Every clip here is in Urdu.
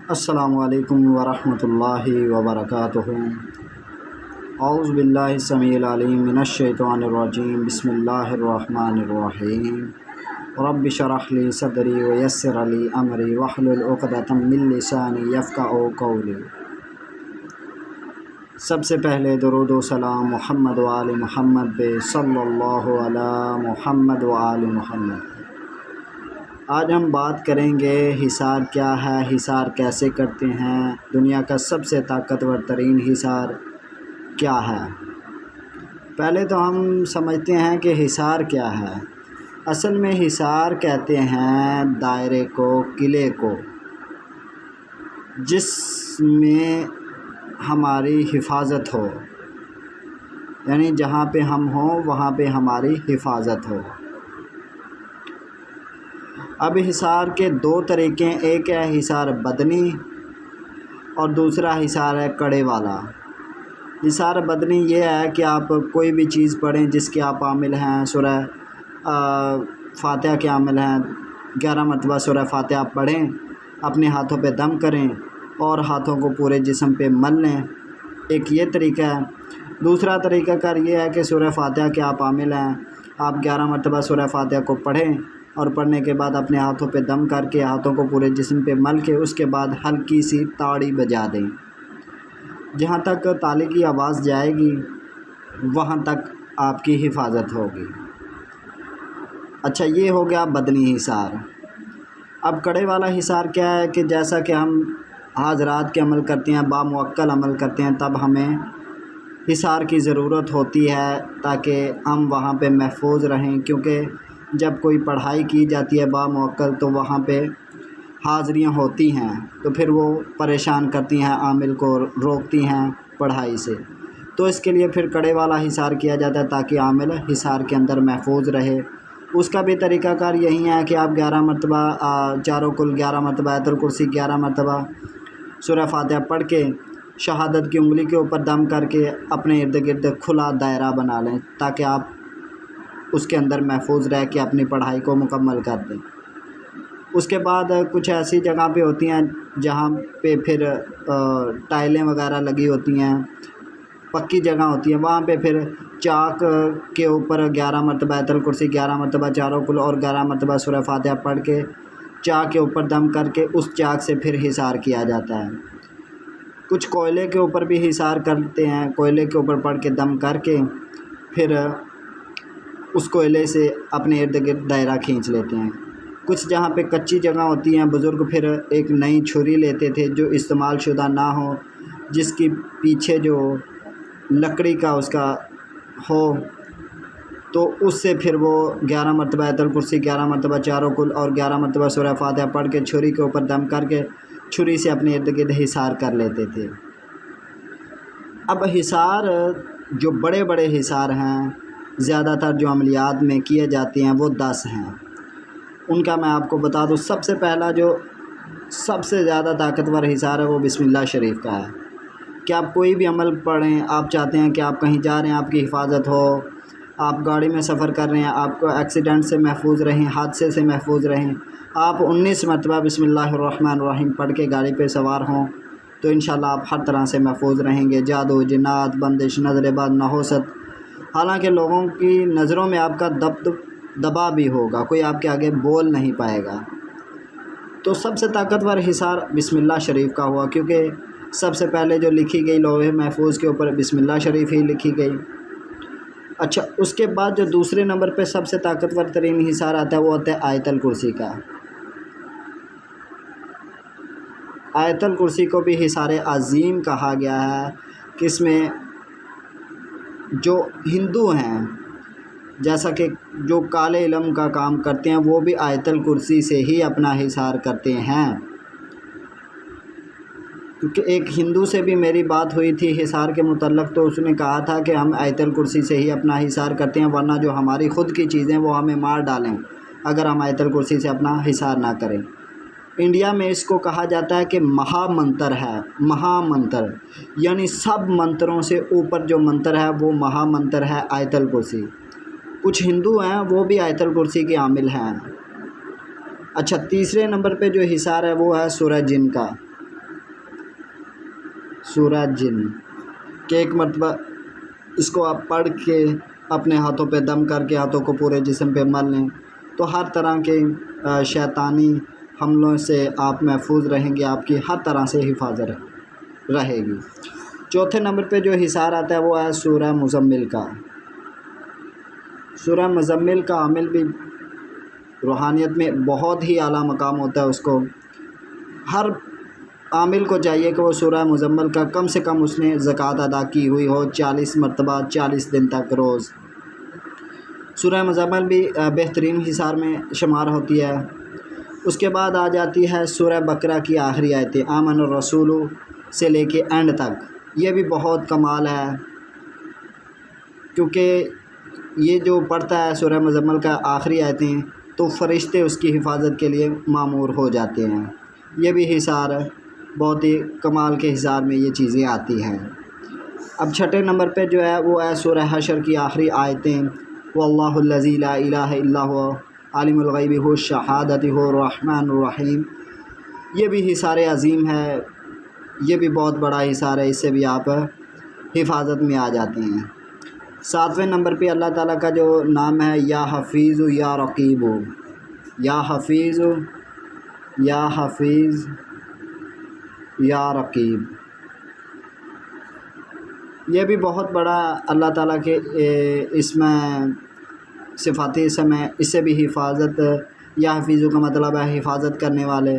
السلام علیکم ورحمۃ اللہ وبرکاتہ۔ اعوذ باللہ السمیع العلیم من الشیطان الرجیم، بسم اللہ الرحمن الرحیم۔ رب اشرح لی صدری ویسر لی امری واحلل عقدۃ من لسانی یفقہوا قولی۔ سب سے پہلے درود و سلام محمد و آل محمد پہ، صلی اللہ علی محمد و آل محمد۔ آج ہم بات کریں گے حصار کیا ہے، حصار کیسے کرتے ہیں، دنیا کا سب سے طاقتور ترین حصار کیا ہے۔ پہلے تو ہم سمجھتے ہیں کہ حصار کیا ہے۔ اصل میں حصار کہتے ہیں دائرے کو، قلعے کو، جس میں ہماری حفاظت ہو، یعنی جہاں پہ ہم ہوں وہاں پہ ہماری حفاظت ہو۔ اب حصار کے دو طریقے، ایک ہے حصار بدنی اور دوسرا حصار ہے کڑے والا۔ حصار بدنی یہ ہے کہ آپ کوئی بھی چیز پڑھیں جس کے آپ عامل ہیں، سورہ فاتحہ کے عامل ہیں، 11 مرتبہ سورہ فاتحہ پڑھیں، اپنے ہاتھوں پہ دم کریں اور ہاتھوں کو پورے جسم پہ مل لیں، ایک یہ طریقہ ہے۔ دوسرا طریقہ کار یہ ہے کہ سورہ فاتحہ کے آپ عامل ہیں، آپ 11 مرتبہ سورہ فاتحہ کو پڑھیں اور پڑھنے کے بعد اپنے ہاتھوں پہ دم کر کے ہاتھوں کو پورے جسم پہ مل کے اس کے بعد ہلکی سی تاڑی بجا دیں۔ جہاں تک تالی کی آواز جائے گی وہاں تک آپ کی حفاظت ہوگی۔ اچھا، یہ ہو گیا بدنی حصار۔ اب کڑے والا حصار کیا ہے کہ جیسا کہ ہم حاضرات کے عمل کرتے ہیں، باموکل عمل کرتے ہیں، تب ہمیں حصار کی ضرورت ہوتی ہے تاکہ ہم وہاں پہ محفوظ رہیں، کیونکہ جب کوئی پڑھائی کی جاتی ہے باموکل تو وہاں پہ حاضریاں ہوتی ہیں، تو پھر وہ پریشان کرتی ہیں، عامل کو روکتی ہیں پڑھائی سے، تو اس کے لیے پھر کڑے والا حصار کیا جاتا ہے تاکہ عامل حصار کے اندر محفوظ رہے۔ اس کا بھی طریقہ کار یہی ہے کہ آپ 11 مرتبہ چاروں کل 11 مرتبہ آیت الکرسی، 11 مرتبہ سورہ فاتحہ پڑھ کے شہادت کی انگلی کے اوپر دم کر کے اپنے ارد گرد کھلا دائرہ بنا لیں تاکہ آپ اس کے اندر محفوظ رہ کے اپنی پڑھائی کو مکمل کر دیں۔ اس کے بعد کچھ ایسی جگہ پہ ہوتی ہیں جہاں پہ پھر ٹائلیں وغیرہ لگی ہوتی ہیں، پکی جگہ ہوتی ہیں، وہاں پہ پھر چاک کے اوپر 11 مرتبہ آیت الکرسی، 11 مرتبہ چاروں کل اور 11 مرتبہ سورہ فاتحہ پڑھ کے چاک کے اوپر دم کر کے اس چاک سے پھر حصار کیا جاتا ہے۔ کچھ کوئلے کے اوپر بھی حصار کرتے ہیں، کوئلے کے اوپر پڑھ کے دم کر کے پھر اس کوئلے سے اپنے ارد گرد دائرہ کھینچ لیتے ہیں۔ کچھ جہاں پہ کچی جگہ ہوتی ہیں، بزرگ پھر ایک نئی چھری لیتے تھے جو استعمال شدہ نہ ہو، جس کی پیچھے جو لکڑی کا اس کا ہو، تو اس سے پھر وہ 11 مرتبہ آیت الکرسی، 11 مرتبہ چاروں کل اور 11 مرتبہ سورہ فاتحہ پڑھ کے چھری کے اوپر دم کر کے چھری سے اپنے ارد گرد حصار کر لیتے تھے۔ اب حصار جو بڑے بڑے حصار ہیں، زیادہ تر جو عملیات میں کیے جاتے ہیں وہ 10 ہیں۔ ان کا میں آپ کو بتا دوں، سب سے پہلا جو سب سے زیادہ طاقتور حصار ہے وہ بسم اللہ شریف کا ہے کہ آپ کوئی بھی عمل پڑھیں، آپ چاہتے ہیں کہ آپ کہیں جا رہے ہیں آپ کی حفاظت ہو، آپ گاڑی میں سفر کر رہے ہیں، آپ کو ایکسیڈنٹ سے محفوظ رہیں، حادثے سے محفوظ رہیں، آپ 19 مرتبہ بسم اللہ الرحمن الرحیم پڑھ کے گاڑی پہ سوار ہوں تو انشاءاللہ آپ ہر طرح سے محفوظ رہیں گے، جادو، جنات، بندش، نظر بد، نحوست، حالانکہ لوگوں کی نظروں میں آپ کا دبا بھی ہوگا، کوئی آپ کے آگے بول نہیں پائے گا۔ تو سب سے طاقتور حصار بسم اللہ شریف کا ہوا، کیونکہ سب سے پہلے جو لکھی گئی لوح محفوظ کے اوپر بسم اللہ شریف ہی لکھی گئی۔ اچھا، اس کے بعد جو دوسرے نمبر پہ سب سے طاقتور ترین حصار آتا ہے وہ ہوتا ہے آیت الکرسی کا۔ آیت الکرسی کو بھی حصار عظیم کہا گیا ہے کہ اس میں جو ہندو ہیں، جیسا کہ جو کالے علم کا کام کرتے ہیں، وہ بھی آیت الکرسی سے ہی اپنا حصار کرتے ہیں۔ کیونکہ ایک ہندو سے بھی میری بات ہوئی تھی حصار کے متعلق، تو اس نے کہا تھا کہ ہم آیت الکرسی سے ہی اپنا حصار کرتے ہیں، ورنہ جو ہماری خود کی چیزیں وہ ہمیں مار ڈالیں اگر ہم آیت الکرسی سے اپنا حصار نہ کریں۔ انڈیا میں اس کو کہا جاتا ہے کہ مہا منتر ہے، مہا منتر، یعنی سب منتروں سے اوپر جو منتر ہے وہ مہا منتر ہے آیت الکرسی۔ کچھ ہندو ہیں وہ بھی آیت الکرسی کے عامل ہیں۔ اچھا، تیسرے نمبر پہ جو حصار ہے وہ ہے سورہ جن کا۔ سورہ جن کہ ایک مرتبہ اس کو آپ پڑھ کے اپنے ہاتھوں پہ دم کر کے ہاتھوں کو پورے جسم پہ مل لیں تو ہر طرح کے شیطانی حملوں سے آپ محفوظ رہیں گے، آپ کی ہر طرح سے حفاظت رہے گی۔ چوتھے نمبر پہ جو حصار آتا ہے وہ ہے سورہ مزمل کا۔ سورہ مزمل کا عامل بھی روحانیت میں بہت ہی اعلیٰ مقام ہوتا ہے، اس کو ہر عامل کو چاہیے کہ وہ سورہ مزمل کا کم سے کم اس نے زکوٰۃ ادا کی ہوئی ہو 40 مرتبہ 40 دن تک روز۔ سورہ مزمل بھی بہترین حصار میں شمار ہوتی ہے۔ اس کے بعد آ جاتی ہے سورہ بقرہ کی آخری آیتیں، آمن الرسول سے لے کے اینڈ تک۔ یہ بھی بہت کمال ہے، کیونکہ یہ جو پڑھتا ہے سورہ مزمل کا آخری آیتیں تو فرشتے اس کی حفاظت کے لیے مامور ہو جاتے ہیں۔ یہ بھی حصار بہت ہی کمال کے حصار میں یہ چیزیں آتی ہیں۔ اب چھٹے نمبر پہ جو ہے وہ ہے سورہ حشر کی آخری آیتیں، واللہ الذی لا الہ الا هو عالم الغیب هو الشہادۃ هو الرحمن الرحیم۔ یہ بھی حصار عظیم ہے، یہ بھی بہت بڑا حصار ہے، اس سے بھی آپ حفاظت میں آ جاتے ہیں۔ ساتویں نمبر پہ اللہ تعالیٰ کا جو نام ہے یا حفیظ یا رقیب، یا حفیظ یا حفیظ یا رقیب، یہ بھی بہت بڑا اللہ تعالیٰ کے اس میں صفاتی اسم ہے، اس سے بھی حفاظت، یا حفیظ کا مطلب ہے حفاظت کرنے والے،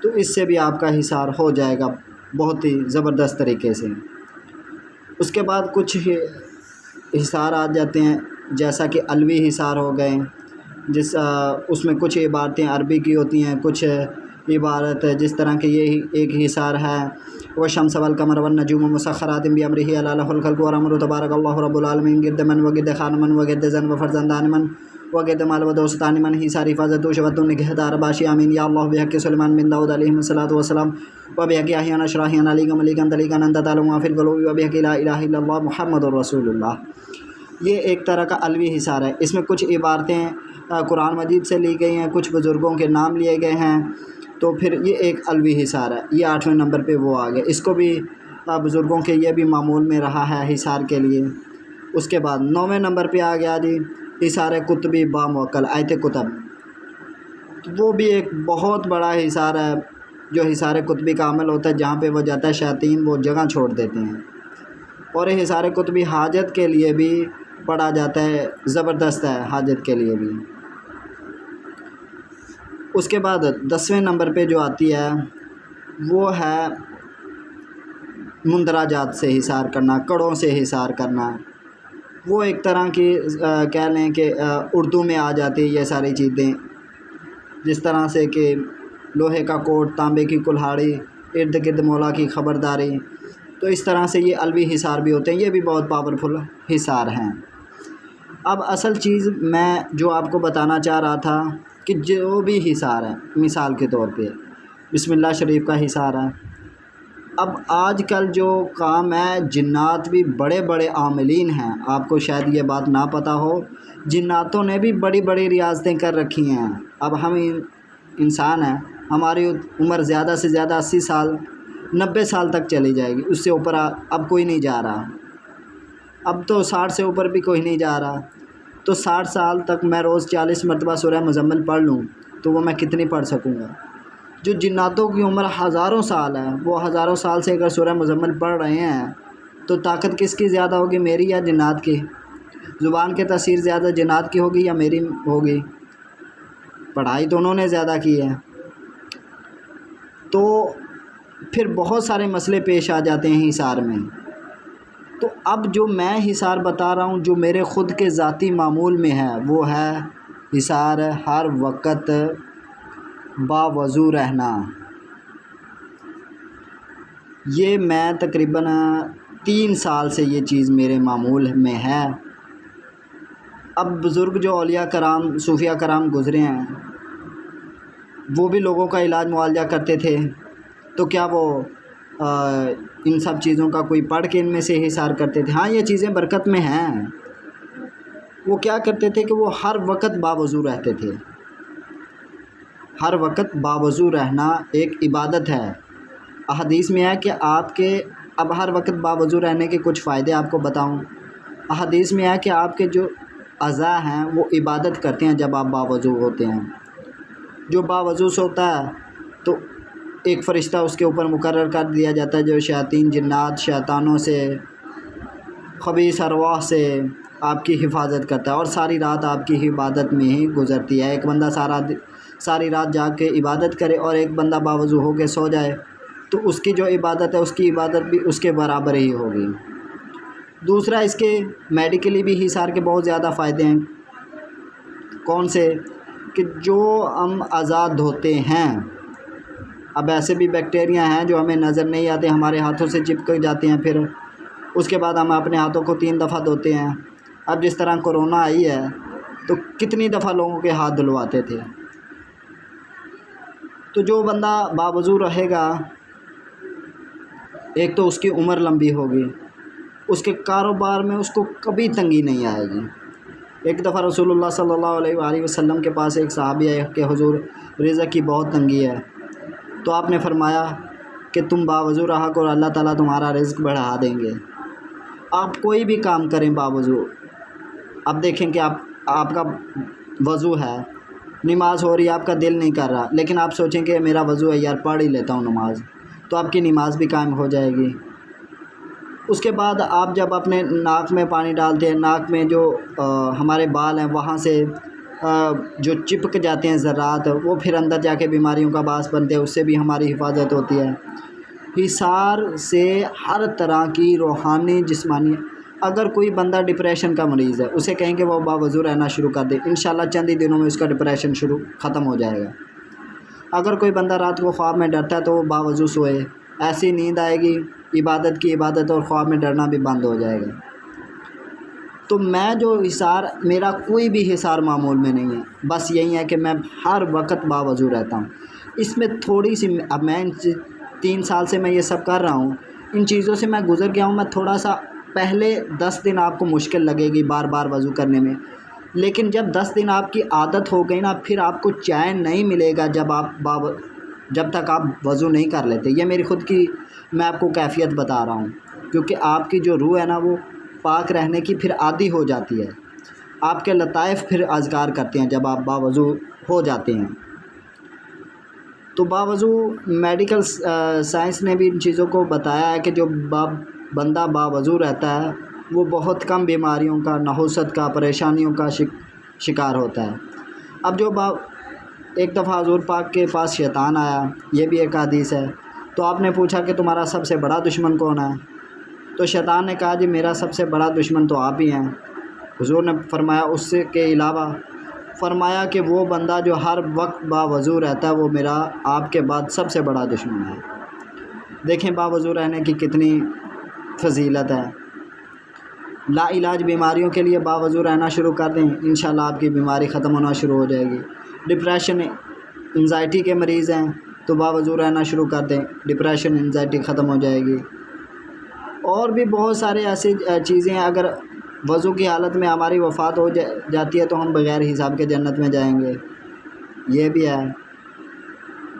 تو اس سے بھی آپ کا حصار ہو جائے گا بہت ہی زبردست طریقے سے۔ اس کے بعد کچھ حصار آ جاتے ہیں جیسا کہ علوی حصار ہو گئے، اس میں کچھ عبارتیں عربی کی ہوتی ہیں، کچھ عبارت جس طرح کہ یہ ایک حصار ہے والشمس والقمر والنجوم مسخرات بامرہ الا له الخلق والامر تبارک اللہ رب العالمین گرد من وگرد خان من وگرد زن وفرزندان من وگرد مال و دوستان من حصار حفاظت و شبت و نگہدار باشی آمین یا اللہ بحق سلیمان بن داود علیہ الصلاۃ والسلام وبحق احیان اشراحیان علیکم ملیکن تلیکن انت تعلم ما فی القلوب وبحق لا الہ الا اللہ محمد الرسول اللہ۔ یہ ایک طرح کا علوی حصار ہے، اس میں کچھ عبارتیں قرآن مجید سے لی گئی ہیں، کچھ بزرگوں کے نام لیے گئے ہیں، تو پھر یہ ایک علوی حصار ہے۔ یہ 8ویں نمبر پہ وہ آ گئے، اس کو بھی بزرگوں کے یہ بھی معمول میں رہا ہے حصار کے لیے۔ اس کے بعد 9ویں نمبر پہ آ گیا جی حصار قطبی با موکل آیت کتب، وہ بھی ایک بہت بڑا حصار ہے جو حصار قطبی کا عمل ہوتا ہے، جہاں پہ وہ جاتا ہے شیاطین وہ جگہ چھوڑ دیتے ہیں، اور یہ حصار قطبی حاجت کے لیے بھی پڑھا جاتا ہے، زبردست ہے حاجت کے لیے بھی۔ اس کے بعد 10ویں نمبر پہ جو آتی ہے وہ ہے مندرجات سے حصار کرنا، کڑوں سے حصار کرنا، وہ ایک طرح کی کہہ لیں کہ اردو میں آ جاتی ہے یہ ساری چیزیں، جس طرح سے کہ لوہے کا کوٹ، تانبے کی کلہاڑی، ارد گرد مولا کی خبرداری، تو اس طرح سے یہ علوی حصار بھی ہوتے ہیں، یہ بھی بہت پاورفل حصار ہیں۔ اب اصل چیز میں جو آپ کو بتانا چاہ رہا تھا کہ جو بھی حصار ہے، مثال کے طور پہ بسم اللہ شریف کا حصار ہے۔ اب آج کل جو کام ہے، جنات بھی بڑے بڑے عاملین ہیں، آپ کو شاید یہ بات نہ پتہ ہو، جناتوں نے بھی بڑی بڑی ریاضتیں کر رکھی ہیں۔ اب ہم انسان ہیں، ہماری عمر زیادہ سے زیادہ 80 سال 90 سال تک چلی جائے گی، اس سے اوپر اب کوئی نہیں جا رہا، اب تو 60 سے اوپر بھی کوئی نہیں جا رہا، تو 60 سال تک میں روز 40 مرتبہ سورہ مزمل پڑھ لوں تو وہ میں کتنی پڑھ سکوں گا؟ جو جناتوں کی عمر ہزاروں سال ہے، وہ ہزاروں سال سے اگر سورہ مزمل پڑھ رہے ہیں تو طاقت کس کی زیادہ ہوگی، میری یا جنات کی؟ زبان کے تاثیر زیادہ جنات کی ہوگی یا میری ہوگی؟ پڑھائی تو انہوں نے زیادہ کی ہے، تو پھر بہت سارے مسئلے پیش آ جاتے ہیں حصار میں۔ تو اب جو میں حصار بتا رہا ہوں جو میرے خود کے ذاتی معمول میں ہے، وہ ہے حصار ہر وقت باوضو رہنا۔ یہ میں تقریباً 3 سال سے یہ چیز میرے معمول میں ہے۔ اب بزرگ جو اولیاء کرام، صوفیہ کرام گزرے ہیں، وہ بھی لوگوں کا علاج معالجہ کرتے تھے، تو کیا وہ ان سب چیزوں کا کوئی پڑھ کے ان میں سے حصار کرتے تھے؟ ہاں، یہ چیزیں برکت میں ہیں۔ وہ کیا کرتے تھے کہ وہ ہر وقت باوضو رہتے تھے۔ ہر وقت باوضو رہنا ایک عبادت ہے۔ احادیث میں ہے کہ آپ کے اب ہر وقت باوضو رہنے کے کچھ فائدے آپ کو بتاؤں۔ احادیث میں ہے کہ آپ کے جو اعضاء ہیں وہ عبادت کرتے ہیں جب آپ باوضو ہوتے ہیں۔ جو باوضو سے ہوتا ہے تو ایک فرشتہ اس کے اوپر مقرر کر دیا جاتا ہے جو شیاطین جنات شیطانوں سے خبیث ارواح سے آپ کی حفاظت کرتا ہے، اور ساری رات آپ کی عبادت میں ہی گزرتی ہے۔ ایک بندہ ساری رات جاگ کے عبادت کرے اور ایک بندہ باوضو ہو کے سو جائے تو اس کی جو عبادت ہے اس کی عبادت بھی اس کے برابر ہی ہوگی۔ دوسرا، اس کے میڈیکلی بھی حصار کے بہت زیادہ فائدے ہیں۔ کون سے؟ کہ جو ہم اعضاء دھوتے ہیں، اب ایسے بھی بیکٹیریا ہیں جو ہمیں نظر نہیں آتے، ہمارے ہاتھوں سے چپک جاتے ہیں، پھر اس کے بعد ہم اپنے ہاتھوں کو 3 دفعہ دھوتے ہیں۔ اب جس طرح کورونا آئی ہے تو کتنی دفعہ لوگوں کے ہاتھ دھلواتے تھے۔ تو جو بندہ باوضو رہے گا، ایک تو اس کی عمر لمبی ہوگی، اس کے کاروبار میں اس کو کبھی تنگی نہیں آئے گی۔ ایک دفعہ رسول اللہ صلی اللہ علیہ وآلہ وسلم کے پاس ایک صحابی آئے کہ حضور رزق کی بہت تنگی ہے، تو آپ نے فرمایا کہ تم باوضو رہا کرو، اللہ تعالیٰ تمہارا رزق بڑھا دیں گے۔ آپ کوئی بھی کام کریں باوضو، اب دیکھیں کہ آپ کا وضو ہے، نماز ہو رہی ہے، آپ کا دل نہیں کر رہا، لیکن آپ سوچیں کہ میرا وضو ہے یار پڑھ ہی لیتا ہوں نماز، تو آپ کی نماز بھی قائم ہو جائے گی۔ اس کے بعد آپ جب اپنے ناک میں پانی ڈالتے ہیں، ناک میں جو ہمارے بال ہیں وہاں سے جو چپک جاتے ہیں ذرات، وہ پھر اندر جا کے بیماریوں کا باعث بنتے ہیں، اس سے بھی ہماری حفاظت ہوتی ہے۔ حصار سے ہر طرح کی روحانی جسمانی، اگر کوئی بندہ ڈپریشن کا مریض ہے اسے کہیں کہ وہ باوضو رہنا شروع کر دے، انشاءاللہ چند ہی دنوں میں اس کا ڈپریشن ختم ہو جائے گا۔ اگر کوئی بندہ رات کو خواب میں ڈرتا ہے تو وہ باوضو سوئے، ایسی نیند آئے گی، عبادت کی عبادت اور خواب میں ڈرنا بھی بند ہو جائے گا۔ تو میں جو حصار، میرا کوئی بھی حصار معمول میں نہیں ہے، بس یہی ہے کہ میں ہر وقت باوضو رہتا ہوں۔ اس میں تھوڑی سی، اب میں 3 سال سے میں یہ سب کر رہا ہوں، ان چیزوں سے میں گزر گیا ہوں۔ میں تھوڑا سا پہلے 10 دن آپ کو مشکل لگے گی بار بار وضو کرنے میں، لیکن جب 10 دن آپ کی عادت ہو گئی نا، پھر آپ کو چین نہیں ملے گا جب تک آپ وضو نہیں کر لیتے۔ یہ میری خود کی میں آپ کو کیفیت بتا رہا ہوں، کیونکہ آپ کی جو روح ہے نا وہ پاک رہنے کی پھر عادی ہو جاتی ہے، آپ کے لطائف پھر اذکار کرتے ہیں جب آپ باوضو ہو جاتے ہیں۔ تو باوضو میڈیکل سائنس نے بھی ان چیزوں کو بتایا ہے کہ جو بندہ باوضو رہتا ہے وہ بہت کم بیماریوں کا، نحوست کا، پریشانیوں کا شکار ہوتا ہے۔ اب جو ایک دفعہ حضور پاک کے پاس شیطان آیا، یہ بھی ایک حدیث ہے، تو آپ نے پوچھا کہ تمہارا سب سے بڑا دشمن کون ہے؟ تو شیطان نے کہا جی میرا سب سے بڑا دشمن تو آپ ہی ہیں۔ حضور نے فرمایا اس سے کے علاوہ؟ فرمایا کہ وہ بندہ جو ہر وقت باوضو رہتا ہے وہ میرا آپ کے بعد سب سے بڑا دشمن ہے۔ دیکھیں باوضو رہنے کی کتنی فضیلت ہے۔ لا علاج بیماریوں کے لیے باوضو رہنا شروع کر دیں، انشاءاللہ آپ کی بیماری ختم ہونا شروع ہو جائے گی۔ ڈپریشن، انزائٹی کے مریض ہیں تو باوضو رہنا شروع کر دیں، ڈپریشن انزائٹی ختم ہو جائے گی۔ اور بھی بہت سارے ایسی چیزیں ہیں، اگر وضو کی حالت میں ہماری وفات ہو جاتی ہے تو ہم بغیر حساب کے جنت میں جائیں گے، یہ بھی ہے۔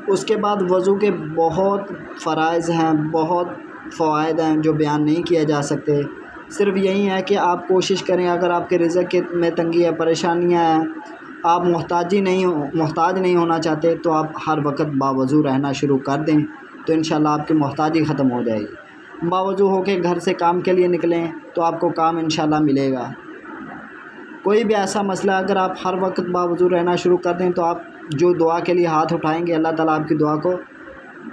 اس کے بعد وضو کے بہت فرائض ہیں، بہت فوائد ہیں جو بیان نہیں کیا جا سکتے۔ صرف یہی ہے کہ آپ کوشش کریں، اگر آپ کے رزق میں تنگی ہے، پریشانیاں ہیں، آپ محتاج نہیں ہونا چاہتے تو آپ ہر وقت باوضو رہنا شروع کر دیں، تو انشاءاللہ آپ کی محتاجی ختم ہو جائے گی۔ باوضو ہو کے گھر سے کام کے لیے نکلیں تو آپ کو کام انشاءاللہ ملے گا۔ کوئی بھی ایسا مسئلہ اگر آپ ہر وقت باوضو رہنا شروع کر دیں تو آپ جو دعا کے لیے ہاتھ اٹھائیں گے اللہ تعالیٰ آپ کی دعا کو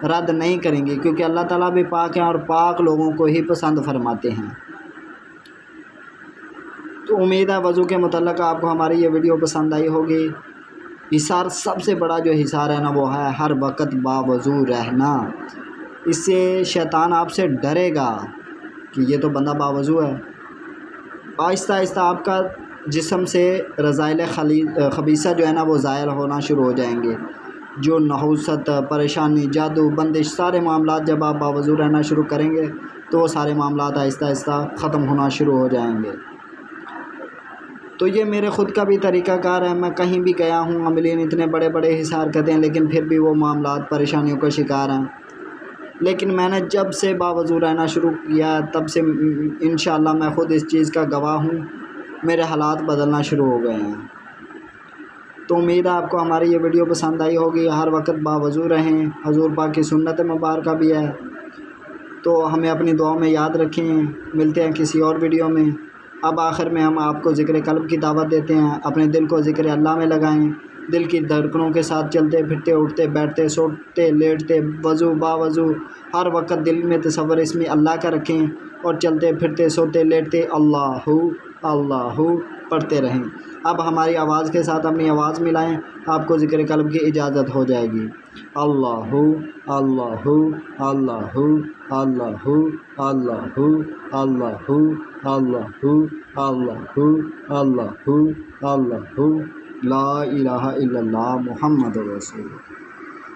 رد نہیں کریں گے، کیونکہ اللہ تعالیٰ بھی پاک ہیں اور پاک لوگوں کو ہی پسند فرماتے ہیں۔ تو امید ہے وضو کے متعلق آپ کو ہماری یہ ویڈیو پسند آئی ہوگی۔ حصار سب سے بڑا جو حصار ہے نا وہ ہے ہر وقت باوضو رہنا۔ اس سے شیطان آپ سے ڈرے گا کہ یہ تو بندہ باوضو ہے۔ آہستہ آہستہ آپ کا جسم سے رذائل خبیثہ جو ہے نا وہ زائل ہونا شروع ہو جائیں گے۔ جو نحوست، پریشانی، جادو، بندش، سارے معاملات جب آپ باوضو رہنا شروع کریں گے تو وہ سارے معاملات آہستہ آہستہ ختم ہونا شروع ہو جائیں گے۔ تو یہ میرے خود کا بھی طریقہ کار ہے، میں کہیں بھی گیا ہوں، عاملین اتنے بڑے بڑے حصار کرتے ہیں لیکن پھر بھی وہ معاملات پریشانیوں کا شکار ہیں۔ لیکن میں نے جب سے باوضو رہنا شروع کیا تب سے انشاءاللہ میں خود اس چیز کا گواہ ہوں، میرے حالات بدلنا شروع ہو گئے ہیں۔ تو امید ہے آپ کو ہماری یہ ویڈیو پسند آئی ہوگی۔ ہر وقت باوضو رہیں، حضور پاک کی سنت مبارکہ بھی ہے، تو ہمیں اپنی دعاؤں میں یاد رکھیں۔ ملتے ہیں کسی اور ویڈیو میں۔ اب آخر میں ہم آپ کو ذکر قلب کی دعوت دیتے ہیں۔ اپنے دل کو ذکر اللہ میں لگائیں، دل کی دھڑکنوں کے ساتھ چلتے پھرتے، اٹھتے بیٹھتے، سوتے لیٹتے، وضو باوضو ہر وقت دل میں تصور اسم اللہ کا رکھیں اور چلتے پھرتے، سوتے لیٹتے اللہ اللہ پڑھتے رہیں۔ اب ہماری آواز کے ساتھ اپنی آواز ملائیں، آپ کو ذکر قلب کی اجازت ہو جائے گی۔ اللہ اللہ اللہ اللہ اللہ اللہ اللہ اللہ اللہ اللہ لا الہ الا اللہ محمد رسول اللہ۔